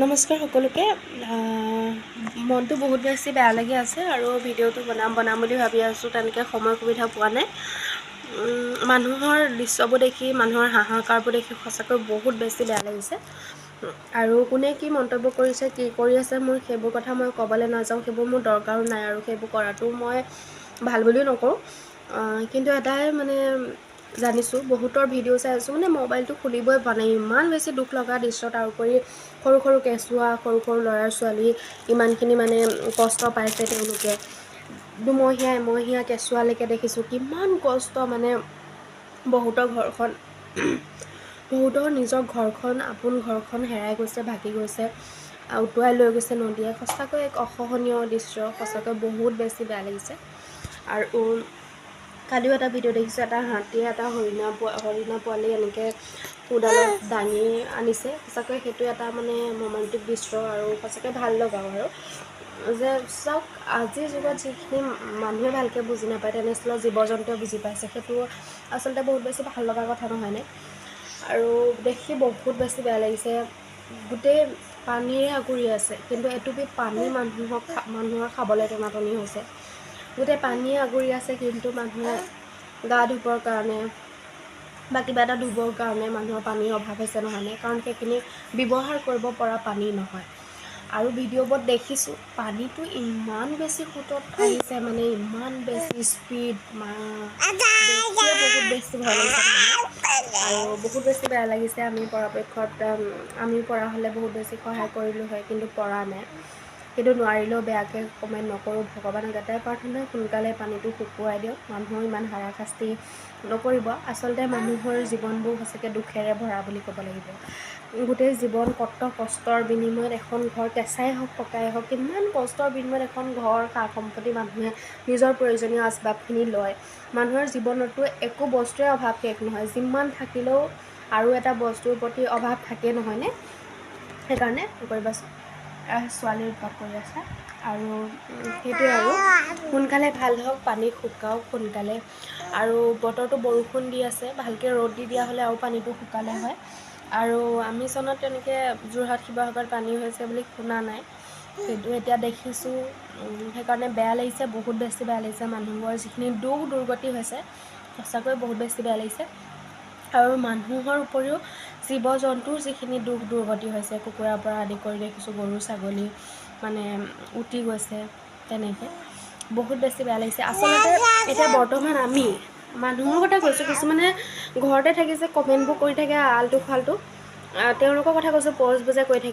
নমস্কাৰ সকলোকে। মনটো বহুত বেছি বেয়া লাগি আছে আৰু ভিডিঅ'টো বনাম বুলি ভাবি আছোঁ, তেনেকৈ সময় সুবিধা পোৱা নাই। মানুহৰ দৃশ্যবোৰ দেখি, মানুহৰ হাহাকাৰবোৰ দেখি সঁচাকৈ বহুত বেছি বেয়া লাগিছে। আৰু কোনে কি মন্তব্য কৰিছে, কি কৰি আছে, মোৰ সেইবোৰ কথা মই ক'বলৈ নাযাওঁ। সেইবোৰ মোৰ দৰকাৰো নাই আৰু সেইবোৰ কৰাটো মই ভাল বুলিও নকৰোঁ। কিন্তু এটাই মানে জানিছোঁ, বহুতৰ ভিডিঅ' চাই আছোঁ, মানে মোবাইলটো খুলিবই পোৱা নাই, ইমান বেছি দুখ লগা দৃশ্য। তাৰোপৰি সৰু সৰু কেঁচুৱা, সৰু সৰু ল'ৰা ছোৱালী ইমানখিনি মানে কষ্ট পাইছে তেওঁলোকে। দুমহীয়া এমহীয়া কেঁচুৱালৈকে দেখিছোঁ কিমান কষ্ট, মানে বহুতৰ নিজৰ ঘৰখন, আপোন ঘৰখন হেৰাই গৈছে, ভাগি গৈছে, উটুৱাই লৈ গৈছে নদীয়ে। সঁচাকৈ এক অসহনীয় দৃশ্য, সঁচাকৈ বহুত বেছি বেয়া লাগিছে। আৰু কালিও এটা ভিডিঅ' দেখিছোঁ, এটা হাতীয়ে এটা হৰিণা পোৱালি এনেকৈ কোডালত দাঙি আনিছে। সঁচাকৈ সেইটো এটা মানে মৰ্মান্তিক দৃশ্য আৰু সঁচাকৈ ভাল লগাও আৰু যে চাওক, আজিৰ যুগত যিখিনি মানুহে ভালকৈ বুজি নাপায়, তেনেস্থলত জীৱ জন্তুৱে বুজি পাইছে। সেইটো আচলতে বহুত বেছি ভাল লগা কথা নহয়নে? আৰু দেখি বহুত বেছি বেয়া লাগিছে। গোটেই পানীৰে আগুৰি আছে, কিন্তু এটুপি পানী মানুহৰ খাবলৈ টনাটনি হৈছে। গোটেই পানীয়ে আগুৰি আছে, কিন্তু মানুহে গা ধুবৰ কাৰণে বা কিবা এটা ধুবৰ কাৰণে মানুহৰ পানীৰ অভাৱ হৈছে নহয়নে? কাৰণ সেইখিনি ব্যৱহাৰ কৰিব পৰা পানী নহয়। আৰু ভিডিঅ'বোৰত দেখিছোঁ পানীটো ইমান বেছি সোঁতত আহিছে, মানে ইমান বেছি স্পীড, দেখিয়ে বহুত বেছি ভয় লাগিছে আৰু বহুত বেছি বেয়া লাগিছে। আমি পৰাপক্ষত আমি পৰা হ'লে বহুত বেছি সহায় কৰিলোঁ হয়, কিন্তু পৰা নাই। কিন্তু নোৱাৰিলেও বেয়াকৈ কমেণ্ট নকৰোঁ। ভগৱানক এটাই প্ৰাৰ্থনা, সোনকালে পানীটো শুকুৱাই দিয়ক, মানুহৰ ইমান হাৰাশাস্তি নকৰিব। আচলতে মানুহৰ জীৱনবোৰ সঁচাকৈ দুখেৰে ভৰা বুলি ক'ব লাগিব। গোটেই জীৱন কত কষ্টৰ বিনিময়ত এখন ঘৰ, কেঁচাই হওক পকাই হওক, কিমান কষ্টৰ বিনিময়ত এখন ঘৰ, সা সম্পত্তি মানুহে নিজৰ প্ৰয়োজনীয় আচবাবখিনি লয়। মানুহৰ জীৱনতো একো বস্তুৰে অভাৱ শেষ নহয়, যিমান থাকিলেও আৰু এটা বস্তুৰ প্ৰতি অভাৱ থাকেই নহয়নে? সেইকাৰণে কৰিবাচোন। ছোৱালীৰ উৎপাত কৰি আছে আৰু সেইটোৱে আৰু সোনকালে ভাল হওক, পানী শুকাওক সোনকালে। আৰু বতৰটো বৰষুণ দি আছে, ভালকৈ ৰ'দ দি দিয়া হ'লে আৰু পানীটো শুকালে হয়। আৰু আমি জনাত তেনেকৈ যোৰহাট শিৱসাগৰত পানী হৈছে বুলি শুনা নাই, কিন্তু এতিয়া দেখিছোঁ। সেইকাৰণে বেয়া লাগিছে, বহুত বেছি বেয়া লাগিছে। মানুহবোৰৰ যিখিনি দুখ দুৰ্গতি হৈছে, সঁচাকৈ বহুত বেছি বেয়া লাগিছে। আৰু মানুহৰ উপৰিও জীৱ জন্তুৰ যিখিনি দুখ দুৰ্গতি হৈছে, কুকুৰাৰ পৰা আদি কৰি দেখিছোঁ গৰু ছাগলী মানে উটি গৈছে, তেনেকৈ বহুত বেছি বেয়া লাগিছে। আচলতে এতিয়া বৰ্তমান আমি মানুহৰ কথা কৈছোঁ, কিছুমানে ঘৰতে থাকি যে কমেণ্টবোৰ কৰি থাকে আলটু ফালটু, তেওঁলোকৰ কথা কৈছোঁ, পষ্টবোৰ যে কৰি থাকে।